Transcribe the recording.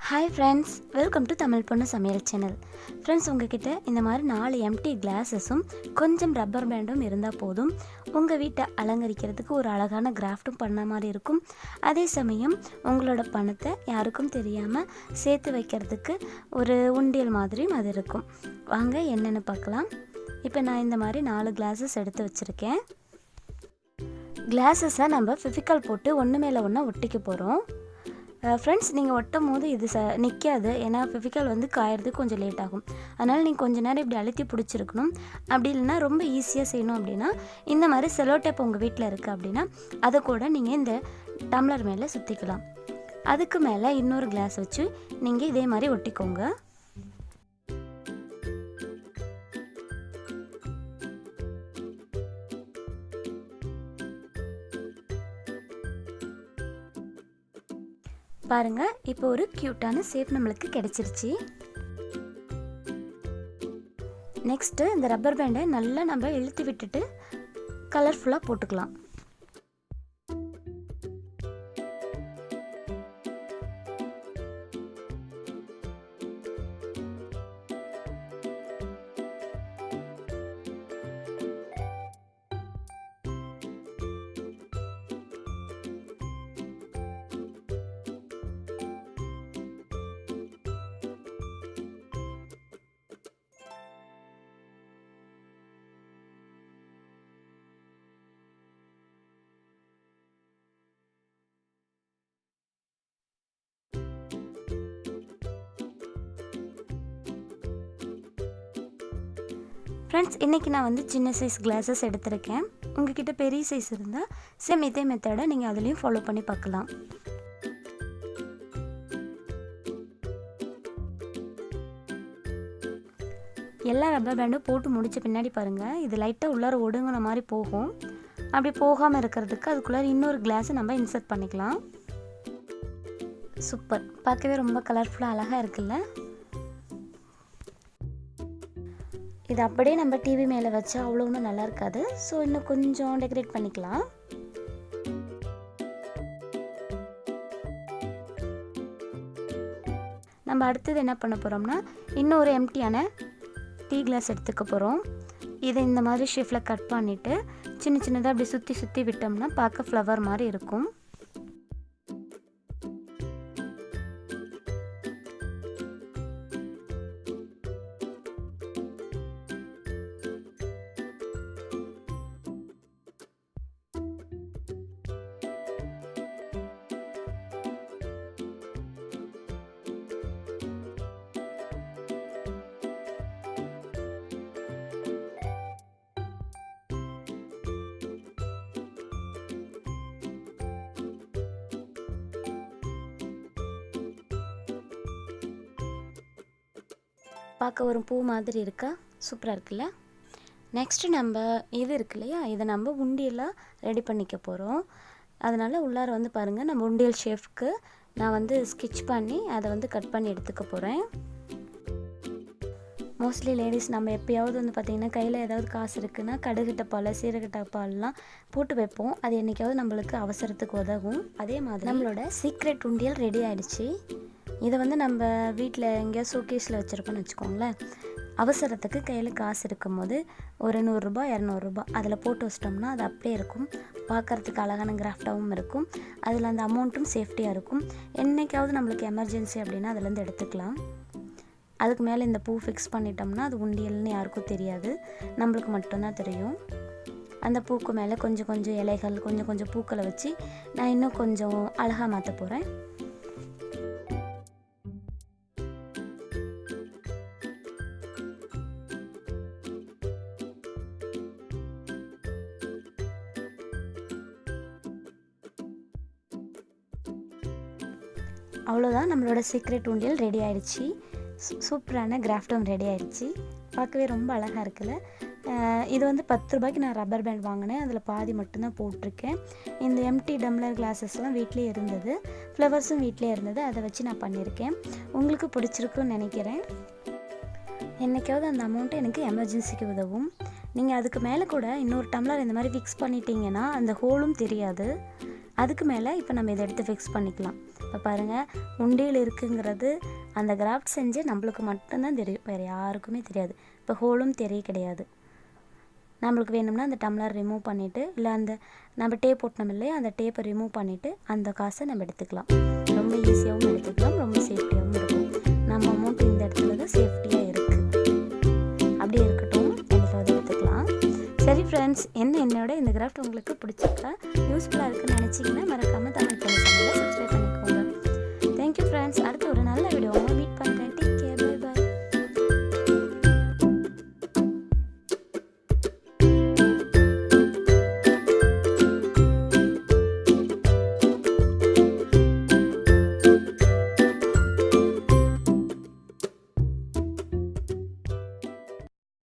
Hi friends, welcome to Tamil பொண்ணு சமையல் channel. Friends, உங்ககிட்ட இந்த மாதிரி 4 எம்டி கிளாஸஸும் கொஞ்சம் ரப்பர் பேண்டும் இருந்தால் போதும். உங்கள் வீட்டை அலங்கரிக்கிறதுக்கு ஒரு அழகான கிராஃப்ட்டும் பண்ண மாதிரி இருக்கும். அதே சமயம் உங்களோட பணத்தை யாருக்கும் தெரியாமல் சேர்த்து வைக்கிறதுக்கு ஒரு உண்டியல் மாதிரியும் அது இருக்கும். வாங்க என்னென்னு பார்க்கலாம். இப்போ நான் இந்த மாதிரி 4 கிளாஸஸ் எடுத்து வச்சுருக்கேன். கிளாஸஸை நம்ம ஃபெவிகால் போட்டு ஒன்று மேலே ஒன்று ஒட்டிக்க போகிறோம். ஃப்ரெண்ட்ஸ், நீங்கள் ஒட்டும் போது இது நிற்காது. ஏன்னா ஃபெவிகால் காயறதுக்கு கொஞ்சம் லேட் ஆகும். அதனால் நீங்கள் கொஞ்சம் நேரம் இப்படி அழுத்தி பிடிச்சிருக்கணும். அப்படி இல்லைன்னா ரொம்ப ஈஸியாக செய்யணும் அப்படின்னா இந்த மாதிரி செலோ டேப் உங்கள் வீட்டில் இருக்குது அப்படின்னா அதை கூட நீங்கள் இந்த டம்ளர் மேலே சுற்றிக்கலாம். அதுக்கு மேலே இன்னொரு கிளாஸ் வச்சு நீங்கள் இதே மாதிரி ஒட்டிக்கோங்க. பாருங்க, இப்போ ஒரு க்யூட்டான ஷேப் நம்மளுக்கு கிடைச்சிருச்சு. நெக்ஸ்ட்டு இந்த ரப்பர் பேண்டை நல்லா நம்ம இழுத்து விட்டுட்டு கலர்ஃபுல்லாக போட்டுக்கலாம். ஃப்ரெண்ட்ஸ், இன்றைக்கி நான் சின்ன சைஸ் கிளாஸஸ் எடுத்திருக்கேன். உங்ககிட்ட பெரிய சைஸ் இருந்தால் சேம் இதே மெத்தடை நீங்கள் அதுலேயும் ஃபாலோ பண்ணி பார்க்கலாம். எல்லா ரப்பர் பேண்டும் போட்டு முடித்த பின்னாடி பாருங்கள், இது லைட்டாக உள்ளார ஒடுங்கின மாதிரி போகும். அப்படி போகாமல் இருக்கிறதுக்கு அதுக்குள்ளே இன்னொரு கிளாஸை நம்ம இன்சர்ட் பண்ணிக்கலாம். சூப்பர், பார்க்கவே ரொம்ப கலர்ஃபுல்லாக அழகாக இருக்குல்ல. இது அப்படியே நம்ம டிவி மேலே வச்சா அவ்வளோ ஒன்றும் நல்லா இருக்காது. ஸோ இன்னும் கொஞ்சம் டெக்கரேட் பண்ணிக்கலாம். நம்ம அடுத்தது என்ன பண்ண போகிறோம்னா, இன்னொரு எம்டியான டீ கிளாஸ் எடுத்துக்க போகிறோம். இதை இந்த மாதிரி ஷேப்பில் கட் பண்ணிவிட்டு சின்ன சின்னதாக அப்படி சுற்றி சுற்றி விட்டோம்னா பார்க்க ஃப்ளவர் மாதிரி இருக்கும். பார்க்க ஒரு பூ மாதிரி இருக்கா? சூப்பராக இருக்குல்ல. நெக்ஸ்ட்டு நம்ம இது இருக்கு இல்லையா, இதை நம்ம உண்டியலாக ரெடி பண்ணிக்க போகிறோம். அதனால் உள்ளார பாருங்கள், நம்ம உண்டியல் ஷேஃப்க்கு நான் ஸ்கெட்ச் பண்ணி அதை கட் பண்ணி எடுத்துக்க போகிறேன். மோஸ்ட்லி லேடிஸ் நம்ம எப்போயாவது பார்த்திங்கன்னா கையில் ஏதாவது காசு இருக்குன்னா கடுகு டப்பால் சீரக டப்பாலெலாம் போட்டு வைப்போம். அது என்றைக்காவது நம்மளுக்கு அவசரத்துக்கு உதவும். அதே மாதிரி நம்மளோட சீக்ரெட் உண்டியல் ரெடி ஆகிடுச்சு. இதை நம்ம வீட்டில் எங்கேயாவது ஷோகேஸில் வச்சுருக்கோன்னு வச்சுக்கோங்களேன். அவசரத்துக்கு கையில் காசு இருக்கும் போது ஒரு 100 ரூபா 200 ரூபா அதில் போட்டு வச்சிட்டோம்னா அது அப்படியே இருக்கும். பார்க்குறதுக்கு அழகான கிராஃப்டாகவும் இருக்கும். அதில் அந்த அமௌண்ட்டும் சேஃப்டியாக இருக்கும். என்றைக்காவது நம்மளுக்கு எமர்ஜென்சி அப்படின்னா அதுலேருந்து எடுத்துக்கலாம். அதுக்கு மேலே இந்த பூ ஃபிக்ஸ் பண்ணிட்டோம்னா அது உண்டியல்னு யாருக்கும் தெரியாது, நம்மளுக்கு மட்டும்தான் தெரியும். அந்த பூக்கு மேலே கொஞ்சம் கொஞ்சம் இலைகள் கொஞ்சம் கொஞ்சம் பூக்களை வச்சு நான் இன்னும் கொஞ்சம் அழகாக மாற்ற போகிறேன். அவ்வளோதான், நம்மளோட சீக்ரெட் உண்டியல் ரெடி ஆகிடுச்சு. சூப்பரான கிராஃப்டும் ரெடி ஆகிடுச்சு. பார்க்கவே ரொம்ப அழகாக இருக்குல்ல. இது 10 ரூபாய்க்கு நான் ரப்பர் பேண்ட் வாங்கினேன். அதில் பாதி மட்டும்தான் போட்டிருக்கேன். இந்த எம்டி டம்ளர் கிளாஸஸ்லாம் வீட்டிலே இருந்தது, ஃப்ளவர்ஸும் வீட்டிலே இருந்தது. அதை வச்சு நான் பண்ணியிருக்கேன். உங்களுக்கு பிடிச்சிருக்குன்னு நினைக்கிறேன். என்றைக்காவது அந்த அமௌண்ட்டு எனக்கு எமர்ஜென்சிக்கு உதவும். நீங்கள் அதுக்கு மேலே கூட இன்னொரு டம்ளர் இந்த மாதிரி ஃபிக்ஸ் பண்ணிட்டீங்கன்னா அந்த ஹோலும் தெரியாது. அதுக்கு மேலே இப்போ நம்ம இதை எடுத்து ஃபிக்ஸ் பண்ணிக்கலாம். இப்போ பாருங்கள், உண்டியல் இருக்குங்கிறது அந்த கிராஃப்ட் செஞ்சு நம்மளுக்கு மட்டும்தான் தெரியும், வேறு யாருக்குமே தெரியாது. இப்போ ஹோலும் தெரிய கிடையாது. நம்மளுக்கு வேணும்னா அந்த டம்ளர் ரிமூவ் பண்ணிவிட்டு, இல்லை அந்த நம்ம டேப் போட்டோம் இல்லையா, அந்த டேப்பை ரிமூவ் பண்ணிவிட்டு அந்த காசை நம்ம எடுத்துக்கலாம். ரொம்ப ஈஸியாகவும் எடுத்துக்கலாம், ரொம்ப சேஃப்டியாகவும் இருக்கும். நம்ம அமௌண்ட் இந்த இடத்துல தான் சேஃப்டியாக இருக்குது. அப்படியே இருக்கட்டும், என்னைக்காவது எடுத்துக்கலாம். சரி ஃப்ரெண்ட்ஸ், என்னோட இந்த கிராஃப்ட் உங்களுக்கு பிடிச்சிருக்கா, யூஸ்ஃபுல்லாக இருக்குன்னு நினச்சிங்கன்னா மறக்காமல் தமிழ் பண்ணி சப்ஸ்கிரைப் பண்ணிக்கோங்க. Thank you friends. அடுத்து ஒரு